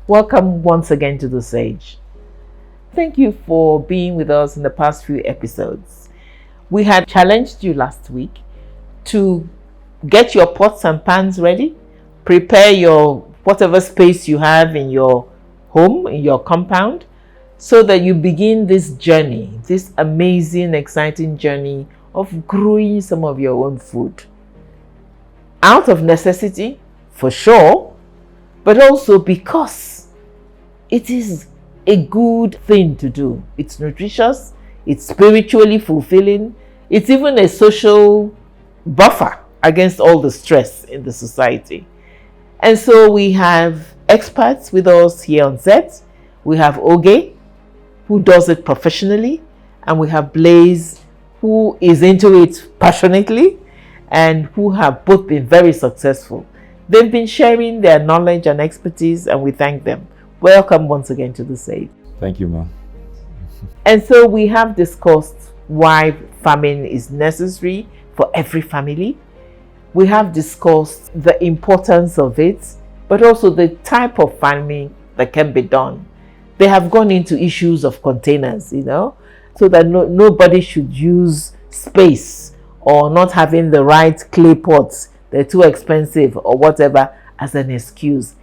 Welcome once again to The Sage. Thank you for being with us in the past few episodes. We had challenged you last week to get your pots and pans ready, prepare your whatever space you have in your home, in your compound, so that you begin this journey, this amazing, exciting journey of growing some of your own food. Out of necessity, for sure, but also because it is a good thing to do. It's nutritious, it's spiritually fulfilling, it's even a social buffer against all the stress in the society. And so we have experts with us here on set. We have Oge, who does it professionally, and we have Blaze, who is into it passionately, and who have both been very successful. They've been sharing their knowledge and expertise, and we thank them. Welcome once again to The Sage. Thank you, Ma. And so we have discussed why farming is necessary for every family. We have discussed the importance of it, but also the type of farming that can be done. They have gone into issues of containers, so that nobody should use space or not having the right clay pots, they're too expensive or whatever, as an excuse.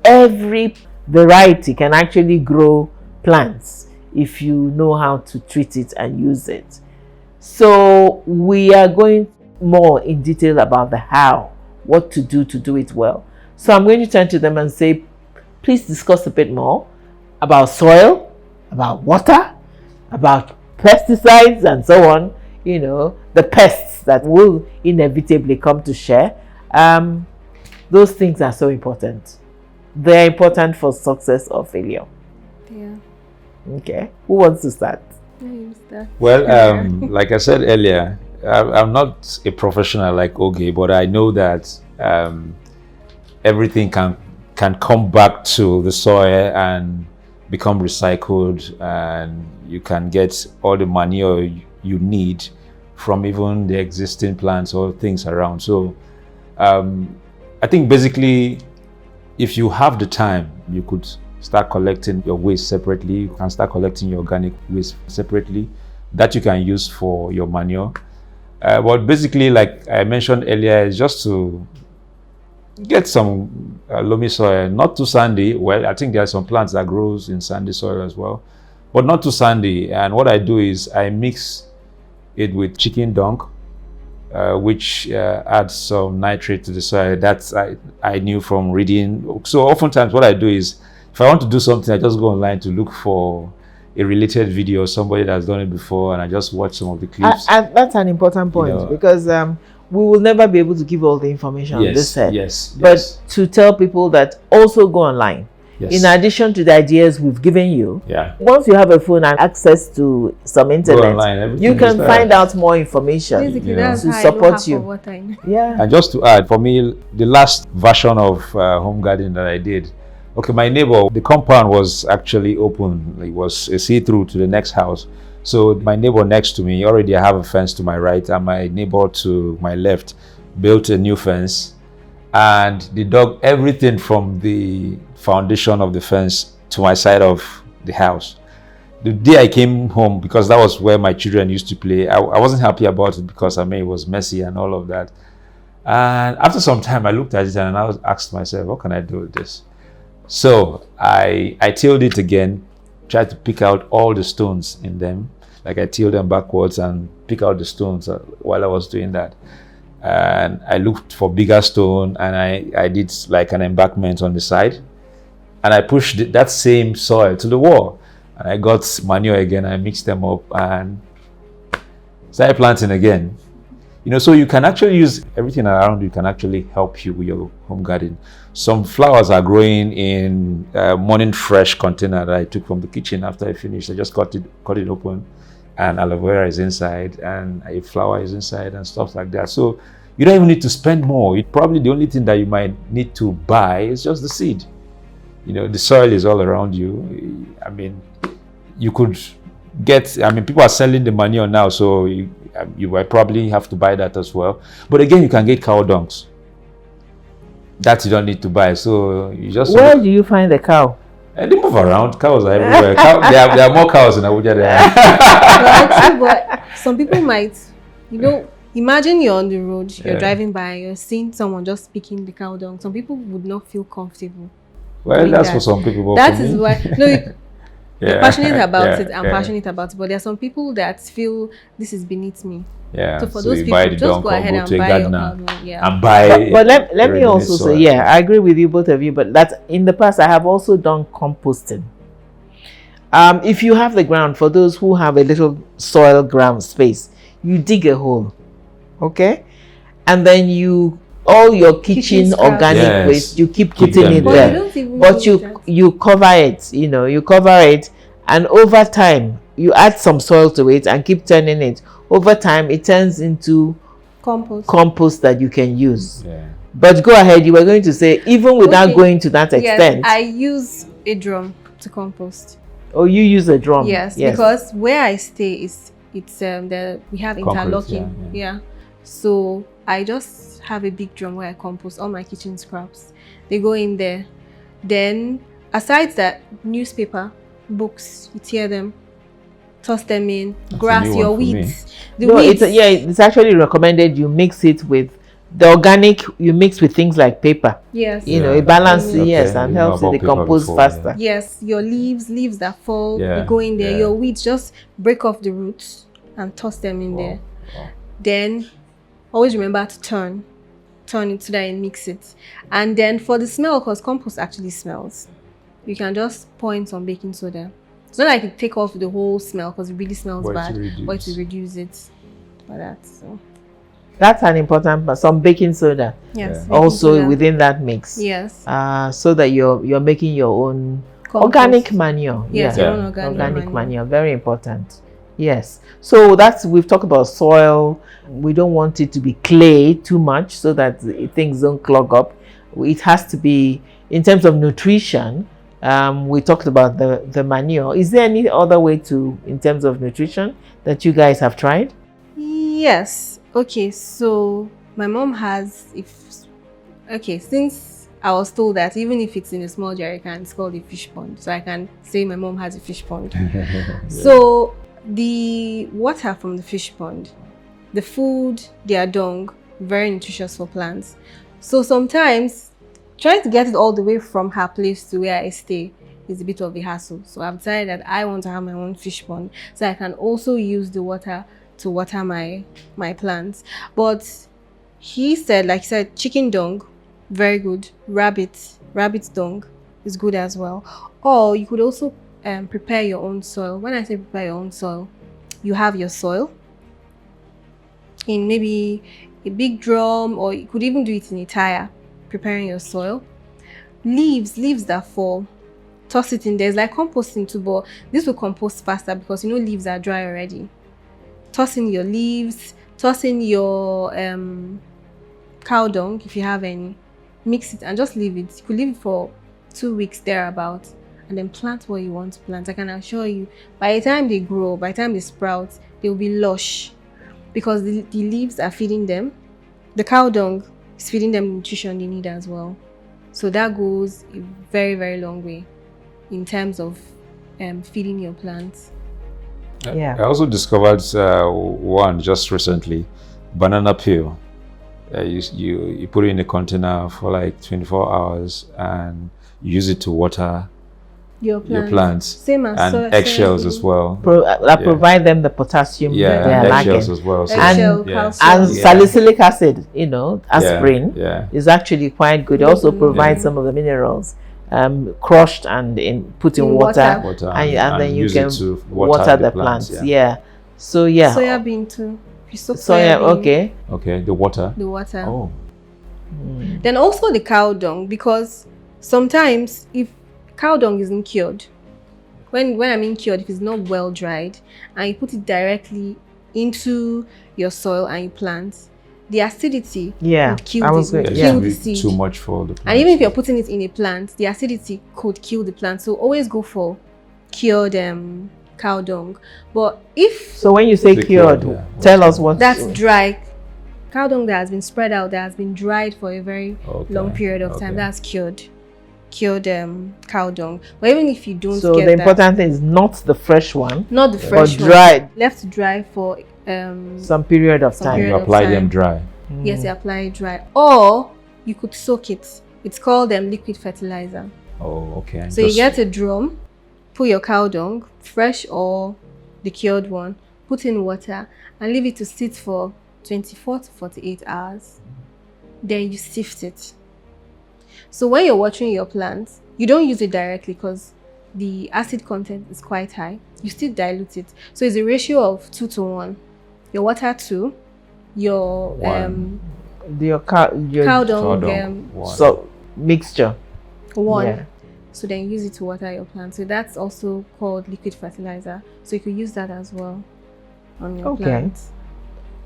Every variety can actually grow plants if you know how to treat it and use it. So we are going more in detail about the how, what to do it well. So I'm going to turn to them and say, please discuss a bit more about soil, about water, about pesticides and so on, the pests that will inevitably come to share. Those things are so important. They're important for success or failure. Yeah. Okay. Who wants to start? Well, like I said earlier, I'm not a professional like Oge, but I know that everything can come back to the soil and become recycled, and you can get all the manure you need from even the existing plants or things around. So I think basically, if you have the time, you could start collecting your waste separately. You can start collecting your organic waste separately that you can use for your manure. But basically, like I mentioned earlier, is just to get some loamy soil, not too sandy. Well, I think there are some plants that grows in sandy soil as well, but not too sandy. And what I do is I mix it with chicken dung, which adds some nitrate to the soil. That's I knew from reading. So oftentimes what I do is, if I want to do something, I just go online to look for a related video, somebody that's done it before, and I just watch some of the clips. That's an important point, because we will never be able to give all the information on this set. But to tell people that also go online. In addition to the ideas we've given you, once you have a phone and access to some internet, online, you can find out more information. Basically, that's to how support you. What I know. And just to add, for me, the last version of home garden that I did, my neighbor, the compound was actually open. It was a see-through to the next house. So my neighbor next to me, already I have a fence to my right, and my neighbor to my left built a new fence, and they dug everything from the foundation of the fence to my side of the house. The day I came home, because that was where my children used to play, I wasn't happy about it, because it was messy and all of that. And after some time, I looked at it and I asked myself, what can I do with this? So I tilled it again, tried to pick out all the stones in them. Like I tilled them backwards and pick out the stones while I was doing that. And I looked for bigger stone, and I did like an embankment on the side. And I pushed that same soil to the wall. And I got manure again, I mixed them up and started planting again. So you can actually use everything around you, can actually help you with your home garden. Some flowers are growing in morning fresh container that I took from the kitchen after I finished. I just cut it open, and aloe vera is inside, and a flower is inside, and stuff like that. So you don't even need to spend more. Probably the only thing that you might need to buy is just the seed. The soil is all around you. You could get, people are selling the manure now, so you might probably have to buy that as well. But again, you can get cow dungs. that you don't need to buy. So you just Where do you find the cow? and they move around. Cows are everywhere. There are more cows in Abuja than Well, true, but some people might, imagine you're on the road, you're driving by, you're seeing someone just picking the cow down. Some people would not feel comfortable. well, doing that's that. for some people. But That for is me, why you're passionate about it. I'm yeah. passionate about it. But there are some people that feel this is beneath me. Yeah. So for those you people, buy the just dunk go or ahead go and to a buy your gardener cow. Yeah. and buy. But let me ready-made also soil. say, yeah, I agree with you, both of you, but that's in the past I have also done composting. If you have the ground, for those who have a little soil ground space, you dig a hole, okay? And then all your kitchen scraps. organic Yes. waste, you keep Keep putting them it But there. you there. don't even But need you that. you cover it, you cover it, and over time you add some soil to it and keep turning it. Over time it turns into compost that you can use. Yeah. But go ahead, you were going to say, even without Okay. going to that extent. Yes, I use a drum to compost. Or you use a drum. Yes, because where I stay it's we have Concrete, interlocking. Yeah. So I just have a big drum where I compost all my kitchen scraps. They go in there. Then aside that, newspaper, books, you tear them, toss them in, grass, new your one for me. weeds. The No, weeds. it's actually recommended you mix it with the organic. You mix with things like paper. Yes. It balances, Okay. yes, and You know helps it about paper decompose before, faster. Yes, your leaves that fall, Yeah, they go in there. yeah. Your weeds, just break off the roots and toss them in there. Wow. Then always remember to turn it so that you mix it. And then for the smell, because compost actually smells, you can just pour in some baking soda. It's not like you take off the whole smell because it really smells But it bad, will but to reduce it for that. So That's an important part. Some baking soda yes, Yeah. baking also soda. within that mix. Yes. So that you're making your own Compost. organic manure. Yes, Yeah. your own organic manure. Very important. Yes. So we've talked about soil. We don't want it to be clay too much so that things don't clog up. It has to be, in terms of nutrition, we talked about the manure. Is there any other way in terms of nutrition that you guys have tried? Yes. Okay, so my mom has, since I was told that even if it's in a small jar, it's called a fish pond. So I can say my mom has a fish pond. So the water from the fish pond, the food, their dung, very nutritious for plants. So sometimes trying to get it all the way from her place to where I stay is a bit of a hassle. So I've decided that I want to have my own fish pond so I can also use the water to water my plants. But he said, chicken dung, very good. Rabbit dung is good as well. Or you could also prepare your own soil. When I say prepare your own soil, you have your soil in maybe a big drum, or you could even do it in a tire, preparing your soil. Leaves that fall, toss it in there. It's like composting too, but this will compost faster because leaves are dry already. Toss in your leaves, toss in your cow dung if you have any, mix it and just leave it. You could leave it for 2 weeks thereabout, and then plant what you want to plant. I can assure you, by the time they grow, by the time they sprout, they will be lush because the leaves are feeding them. The cow dung is feeding them the nutrition they need as well. So that goes a very, very long way in terms of feeding your plants. Yeah. I also discovered one just recently, banana peel. You put it in a container for like 24 hours and you use it to water Your plants. Same as and eggshells as well. Provide them the potassium that they and are eggshells lacking. as well. So, Eggshell, And- calcium. And salicylic acid, aspirin yeah. is actually quite good. It also provides some of the minerals crushed and put in water. Water And then you use can it to water the plants. Yeah. So yeah. Soya bean too. If you soak Soya, soya bean, okay. Okay, the water. the water. Oh. Then also the cow dung, because sometimes if cow dung isn't cured, when I mean cured, if it's not well dried and you put it directly into your soil and you plant, the acidity would kill the seed. Too much for the plant. And even if you're putting it in a plant, the acidity could kill the plant. So always go for cured cow dung. But if So when you say The cured, cured, tell us what. that's dry, Cow dung that has been spread out, that has been dried for a very long period of time, Okay. that's cured cow dung. But even if you don't So get the that, important thing is not the fresh one, not the but fresh one, dried left to dry for some period of some time. period You of apply them time. dry. Yes, you apply it dry, or you could soak it. It's called liquid fertilizer. Oh, okay. And So you get a drum, put your cow dung, fresh or the cured one, put in water and leave it to sit for 24 to 48 hours. Then you sift it. So when you're watering your plants, you don't use it directly because the acid content is quite high. You still dilute it. So it's a ratio of 2 to 1. Your water 2, your One. Your cow dung One. so mixture 1. Yeah. So then you use it to water your plants. So that's also called liquid fertilizer. So you could use that as well on your Okay. plants.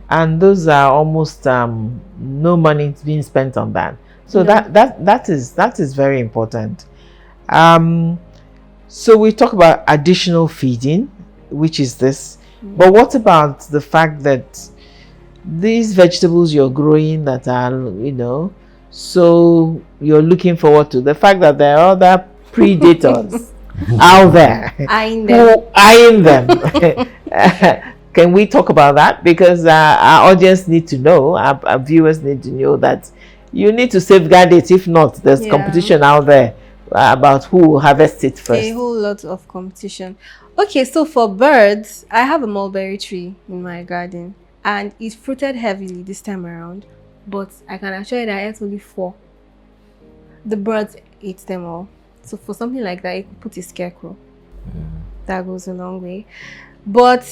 And those are almost no money being spent on that. So No. that is very important. So we talk about additional feeding, which is this. But what about the fact that these vegetables you're growing that are, so you're looking forward to the fact that there are other predators out there Eyeing who them. eyeing them. Can we talk about that? Because our audience need to know, our viewers need to know that you need to safeguard it. If not, there's Yeah. competition out there about who will harvest it A first. whole lot of competition. Okay, so for birds, I have a mulberry tree in my garden and it fruited heavily this time around, but I can assure you that I ate only 4. The birds ate them all. So for something like that, you could put a scarecrow. That goes a long way. But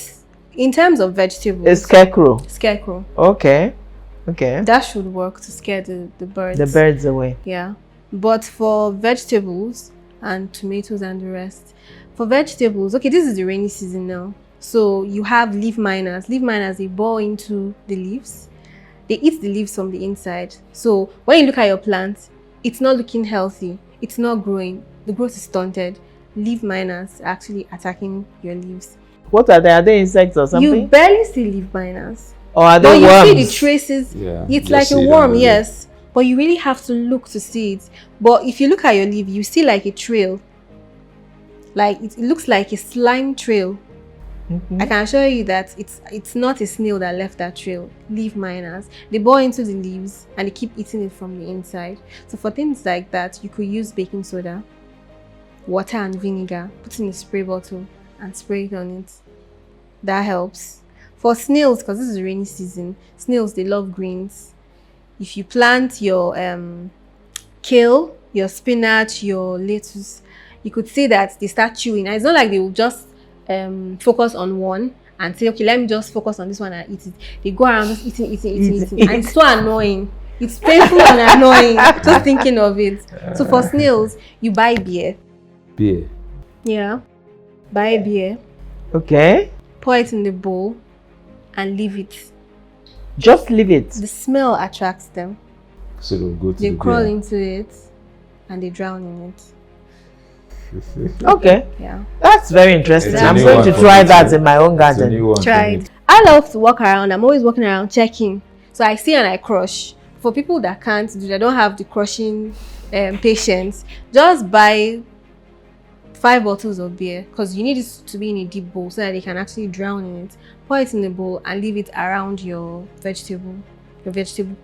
in terms of vegetables, A scarecrow. scarecrow, Okay. that should work to scare the birds. The birds away. Yeah. But for vegetables and tomatoes and the rest, for vegetables, okay, this is the rainy season now. So you have leaf miners. Leaf miners, they bore into the leaves. They eat the leaves from the inside. So when you look at your plant, it's not looking healthy. It's not growing. The growth is stunted. Leaf miners are actually attacking your leaves. What are they? Are they insects or something? You barely see leaf miners. Or are But they you worms? see the traces. Yeah, It's just like see a it on worm, the leaf. yes. But you really have to look to see it. But if you look at your leaf, you see like a trail. Like it looks like a slime trail. I can assure you that it's not a snail that left that trail. Leaf miners. They bore into the leaves and they keep eating it from the inside. So for things like that, you could use baking soda, water and vinegar, put in a spray bottle and spray it on it. That helps. For snails, because this is rainy season, snails, they love greens. If you plant your kale, your spinach, your lettuce, you could see that they start chewing. And it's not like they will just focus on one and say, okay, let me just focus on this one and eat it. They go around just eating. And it's so annoying. It's painful and annoying just thinking of it. So for snails, you buy beer. Beer. Yeah. Buy beer, Okay. pour it in the bowl and leave it. Just leave it. The smell attracts them. So they'll go to They the crawl beer. into it and they drown in it. Okay. Yeah. That's very interesting. It's a I'm new going one to for try me that too. in my own It's a garden. new one for Try me. it. I love to walk around. I'm always walking around checking. So I see and I crush. For people that can't do that, don't have the crushing patience, just buy 5 bottles of beer because you need it to be in a deep bowl so that they can actually drown in it. Pour it in the bowl and leave it around your vegetable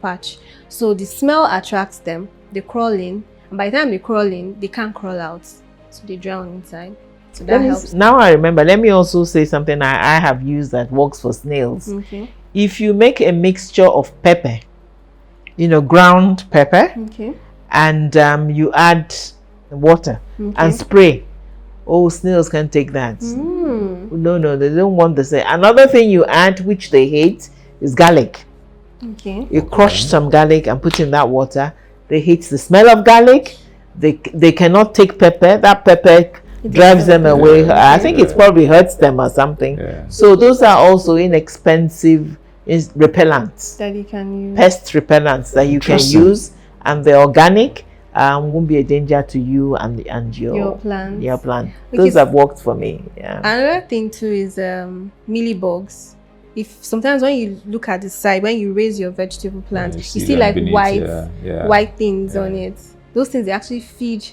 patch. So the smell attracts them. They crawl in, and by the time they crawl in, they can't crawl out. So they drown inside. So that helps. Now I remember. Let me also say something I have used that works for snails. Okay. If you make a mixture of pepper, ground pepper, Okay. and you add water and spray, snails can take that. No, they don't want the same. Another thing you add, which they hate, is garlic. Okay. You crush some garlic and put in that water. They hate the smell of garlic. They cannot take pepper. That pepper drives them away. I think it probably hurts them or something. Yeah. So those are also inexpensive repellents, That you can use. pest repellents that you can Interesting. use, and they're organic. Won't be a danger to you and Your plants. Your plant. Okay, Those so- have worked for me. Yeah. Another thing too is mealybugs. if sometimes when you look at the side, when you raise your vegetable plant, you you see see them like beneath, white things Yeah. on it. Those things, they actually feed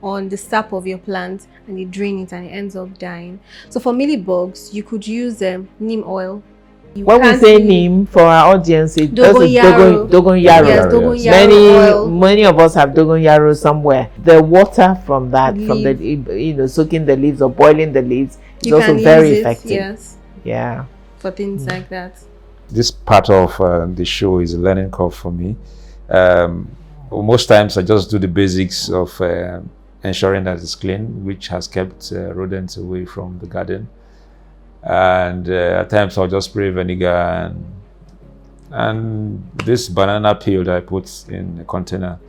on the sap of your plant and they drain it and it ends up dying. So for mealybugs, you could use neem oil. You When we can't say use neem for our audience, it Dogoyaro. dogon Yes, yarrow. dogoyaro oil. Many of us have dogon yarrow somewhere. The water from that, from the Leaf. soaking the leaves or boiling the leaves, is You also can very use it, effective. yes, Yeah. for things like that. This part of the show is a learning curve for me. Most times I just do the basics of ensuring that it's clean, which has kept rodents away from the garden. And at times I'll just spray vinegar and this banana peel that I put in a container.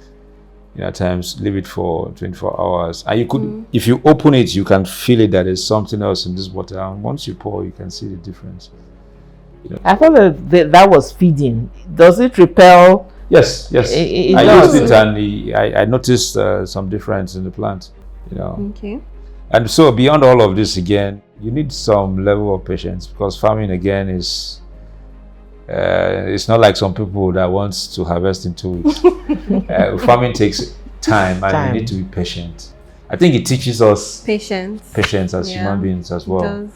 At times leave it for 24 hours. And you could, if you open it, you can feel it that there's something else in this water. And once you pour, you can see the difference. I thought that was feeding. Does it repel? Yes. It I does. used it and I noticed some difference in the plant. Okay. And so beyond all of this, again, you need some level of patience, because farming again is it's not like some people that wants to harvest in 2 weeks. Farming takes time and you need to be patient. I think it teaches us patience as human beings as well.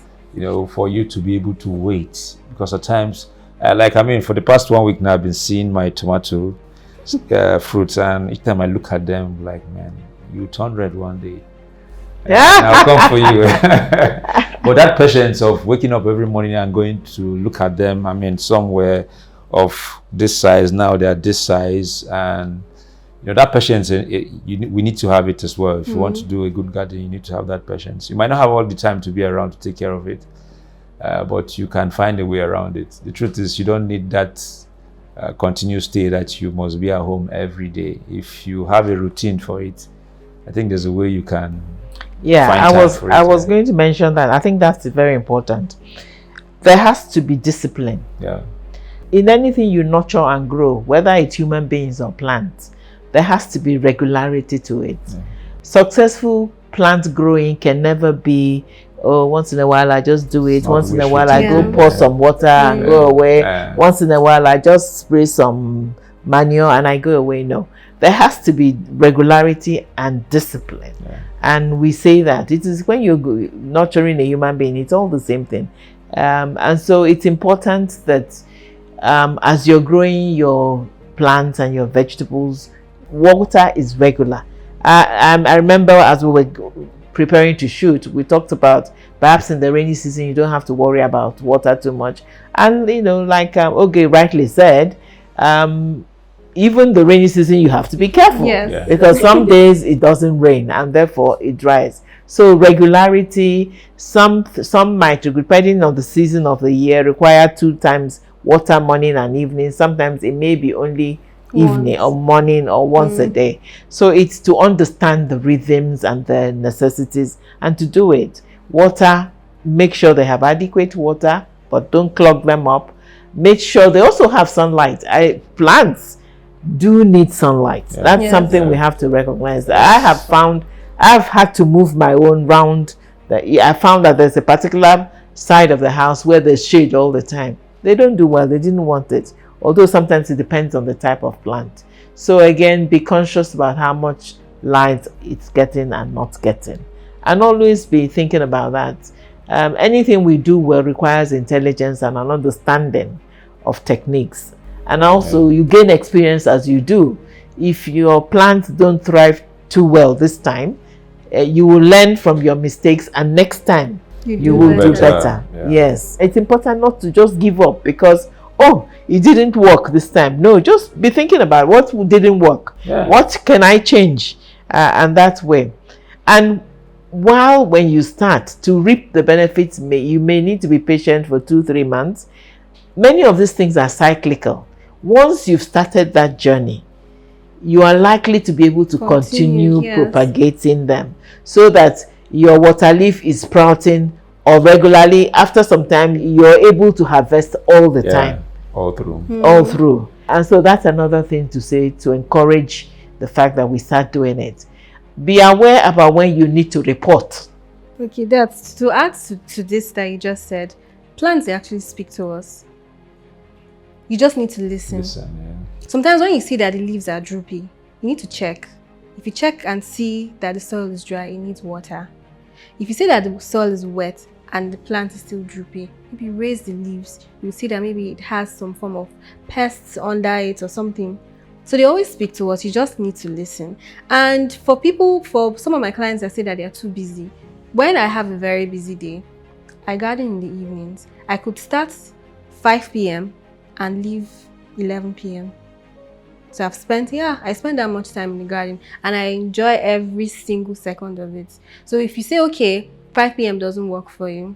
For you to be able to wait, because at times, for the past 1 week now, I've been seeing my tomato fruits, and each time I look at them, like, man, you turn red one day. I'll come for you. But that patience of waking up every morning and going to look at them, somewhere of this size, now they're this size, and that patience, we need to have it as well. If you want to do a good garden, you need to have that patience. You might not have all the time to be around to take care of it, but you can find a way around it. The truth is, you don't need that continuous stay that you must be at home every day. If you have a routine for it, I think there's a way you can. I was going to mention that. I think that's very important. There has to be discipline. Yeah. In anything you nurture and grow, whether it's human beings or plants, there has to be regularity to it. Yeah. Successful plant growing can never be, once in a while I just do it. Once in a while I go pour some water and go away. Once in a while I just spray some manure and I go away. No. There has to be regularity and discipline. Yeah. And we say that it is when you're nurturing a human being, it's all the same thing. And so it's important that as you're growing your plants and your vegetables, water is regular. I remember as we were preparing to shoot, we talked about perhaps in the rainy season you don't have to worry about water too much. And like Oge rightly said, even the rainy season you have to be careful. Yes. Because some days it doesn't rain and therefore it dries. So regularity, some might, depending on the season of the year, require 2 times water, morning and evening. Sometimes it may be only evening or morning or once a day. So it's to understand the rhythms and the necessities and to do it. Water, make sure they have adequate water, but don't clog them up. Make sure they also have sunlight. Plants do need sunlight. That's something we have to recognize. I've had to move my own round. I found that there's a particular side of the house where there's shade all the time. They don't do well. They didn't want it. Although sometimes it depends on the type of plant. So again, be conscious about how much light it's getting and not getting. And always be thinking about that. Anything we do well requires intelligence and an understanding of techniques. And also you gain experience as you do. If your plants don't thrive too well this time, you will learn from your mistakes, and next time you will do better. Yeah. Yes. It's important not to just give up because, it didn't work this time. No, just be thinking about what didn't work. Yeah. What can I change? And that way. And when you start to reap the benefits, you may need to be patient for 2-3 months. Many of these things are cyclical. Once you've started that journey, you are likely to be able to continue propagating them so that your water leaf is sprouting, or regularly after some time you're able to harvest all the time. All through. All through. And so that's another thing to say, to encourage the fact that we start doing it. Be aware about when you need to report. Okay, that's to add to this that you just said. Plants, they actually speak to us. You just need to listen. Listen, Sometimes when you see that the leaves are droopy, you need to check. If you check and see that the soil is dry, it needs water. If you see that the soil is wet and the plant is still droopy, maybe raise the leaves. You'll see that maybe it has some form of pests under it or something. So they always speak to us. You just need to listen. And for some of my clients that say that they are too busy, when I have a very busy day, I garden in the evenings. I could start 5 p.m. and leave 11 p.m. So I spend that much time in the garden, and I enjoy every single second of it. So if you say, okay, 5 p.m. doesn't work for you,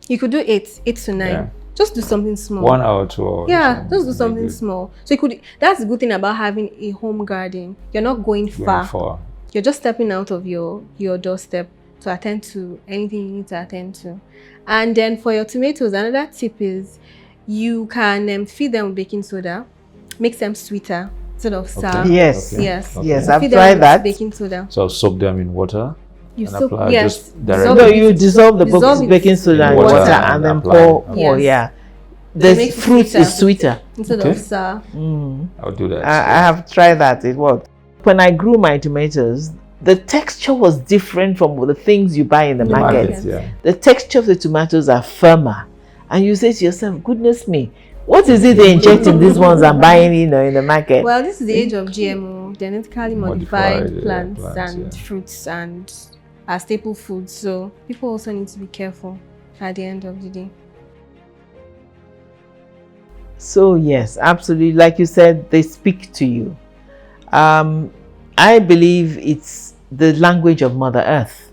you could do 8 to 9. Yeah. Just do something small. 1 hour, 2 hours. Yeah, just do something small. So that's the good thing about having a home garden. You're not going far. You're just stepping out of your doorstep to attend to anything you need to attend to. And then for your tomatoes, another tip is you can feed them with baking soda, makes them sweeter instead of sour. Okay. Yes. Okay. Yes. Okay. Yes, I've Feed tried them with that. baking soda. So soak them in water. You and soak, apply yes. just directly. No, you dissolve the Dissolve it baking soda in and water water and then apply. pour. Yes. Yeah. It The makes it fruit sweeter. is sweeter. Instead Okay. of sour. I'll do that. I have tried that. It worked. When I grew my tomatoes, the texture was different from the things you buy in the The market. market. Yeah. The texture of the tomatoes are firmer. And you say to yourself, goodness me, what is it they inject in these ones I'm buying in the market? Well, this is the age of GMO, genetically modified plants and yeah. fruits and our staple foods. So people also need to be careful at the end of the day. So yes, absolutely. Like you said, they speak to you. I believe it's the language of Mother Earth.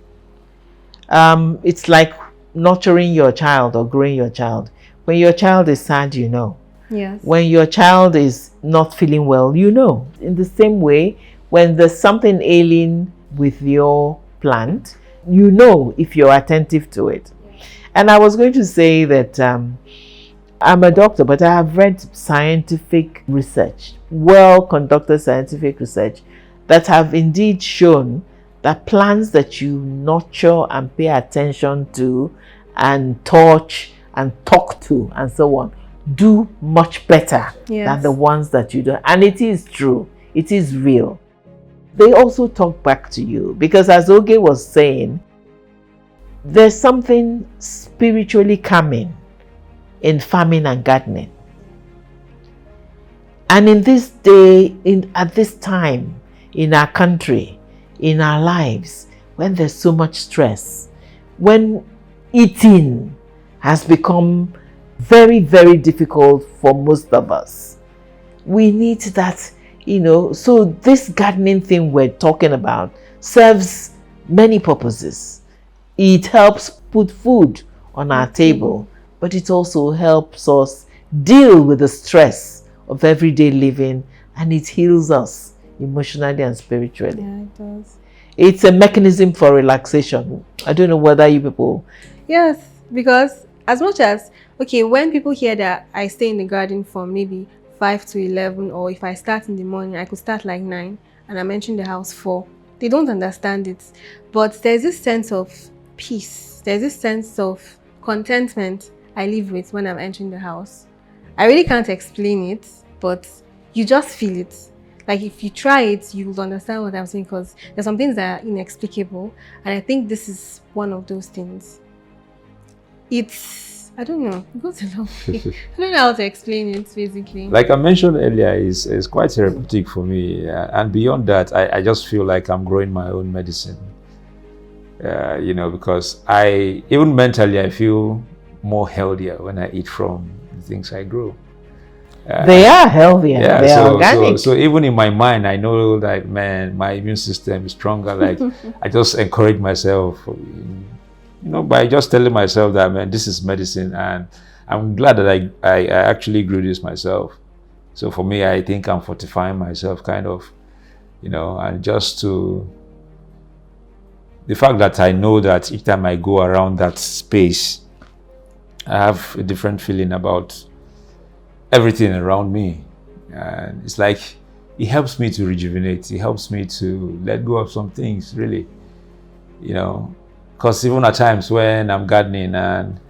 It's like nurturing your child or growing your child. When your child is sad, you know. Yes. When your child is not feeling well, you know. In the same way, when there's something ailing with your plant, you know if you're attentive to it. And I was going to say that I'm a doctor, but I have read scientific research, well-conducted scientific research, that have indeed shown that plants that you nurture and pay attention to and touch and talk to and so on do much better than the ones that you don't. And it is true. It is real. They also talk back to you because, as Oge was saying, there's something spiritually calming in farming and gardening. And in this day, at this time, in our country, in our lives, when there's so much stress, when eating has become very, very difficult for most of us, we need that, so this gardening thing we're talking about serves many purposes. It helps put food on our table, but it also helps us deal with the stress of everyday living, and it heals us emotionally and spiritually. Yeah, it does. It's a mechanism for relaxation. I don't know whether you people... Yes, because as much as, when people hear that I stay in the garden from maybe 5 to 11, or if I start in the morning, I could start like 9, and I'm entering the house 4. They don't understand it. But there's this sense of peace. There's this sense of contentment I live with when I'm entering the house. I really can't explain it, but you just feel it. Like if you try it, you will understand what I'm saying, because there's some things that are inexplicable, and I think this is one of those things. I don't know, it goes a long way. I don't know how to explain it, basically. Like I mentioned earlier, is quite therapeutic for me, and beyond that, I just feel like I'm growing my own medicine. Because even mentally, I feel more healthier when I eat from the things I grow. They are healthier. Yeah, they are organic. So even in my mind, I know that, man, my immune system is stronger. Like I just encourage myself, by just telling myself that, man, this is medicine, and I'm glad that I actually grew this myself. So for me, I think I'm fortifying myself, kind of, and just to the fact that I know that each time I go around that space, I have a different feeling about everything around me. And it's like, it helps me to rejuvenate. It helps me to let go of some things, really. Because even at times when I'm gardening and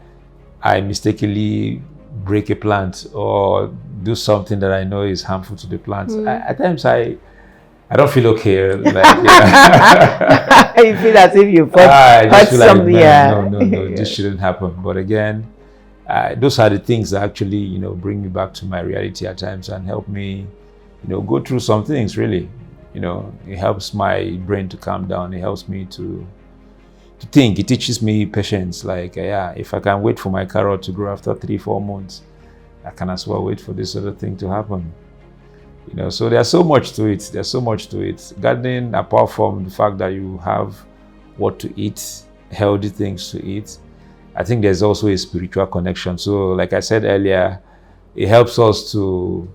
I mistakenly break a plant or do something that I know is harmful to the plant. At times I don't feel okay. Like, You feel as if you I hurt just feel like, something. man, no, this shouldn't happen. But again, those are the things that actually, bring me back to my reality at times and help me, go through some things. Really, it helps my brain to calm down. It helps me to think. It teaches me patience. Like, if I can wait for my carrot to grow after 3-4 months, I can as well wait for this other thing to happen. So there's so much to it. There's so much to it. Gardening, apart from the fact that you have what to eat, healthy things to eat, I think there's also a spiritual connection. So like I said earlier, it helps us to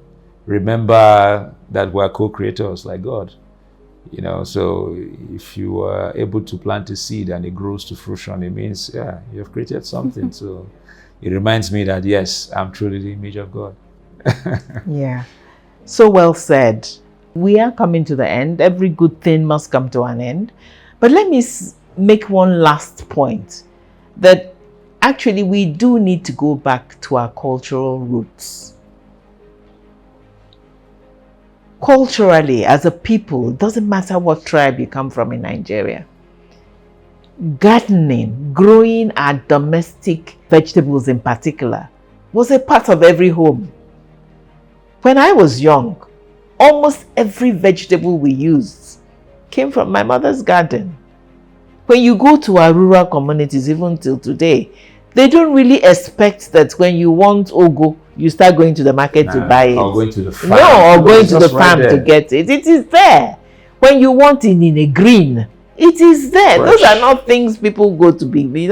remember that we're co-creators like God. So if you are able to plant a seed and it grows to fruition, it means, you have created something. So it reminds me that, yes, I'm truly the image of God. Yeah. So well said. We are coming to the end. Every good thing must come to an end. But let me make one last point, that actually we do need to go back to our cultural roots. Culturally, as a people, it doesn't matter what tribe you come from in Nigeria, gardening, growing our domestic vegetables in particular, was a part of every home. When I was young, almost every vegetable we used came from my mother's garden. When you go to our rural communities, even till today, they don't really expect that when you want ugu, you start going to the market to buy it. Or going to the farm. No, or going to the farm right to get it. It is there. When you want it in a green, it is there. Fresh. Those are not things people go to be,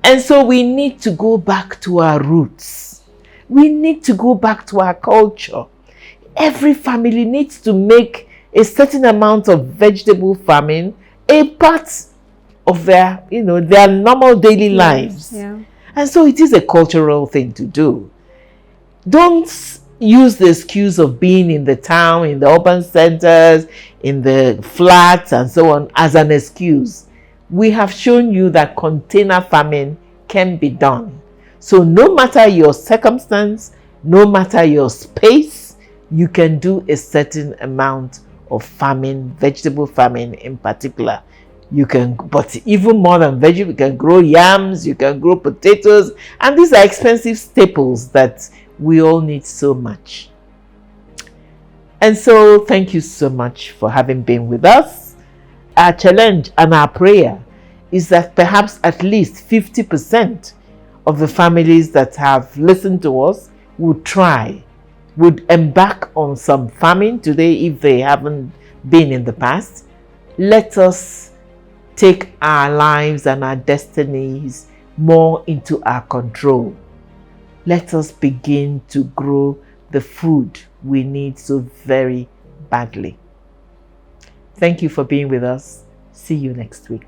And so we need to go back to our roots. We need to go back to our culture. Every family needs to make a certain amount of vegetable farming a part of their, their normal daily lives. Yeah. And so it is a cultural thing to do. Don't use the excuse of being in the town, in the urban centers, in the flats and so on as an excuse. We have shown you that container farming can be done. So no matter your circumstance, no matter your space, you can do a certain amount of farming, vegetable farming in particular. You can, but even more than vegetable, you can grow yams, you can grow potatoes, and these are expensive staples that we all need so much. And so thank you so much for having been with us. Our challenge and our prayer is that perhaps at least 50% of the families that have listened to us would embark on some farming today if they haven't been in the past. Let us take our lives and our destinies more into our control. Let us begin to grow the food we need so very badly. Thank you for being with us. See you next week.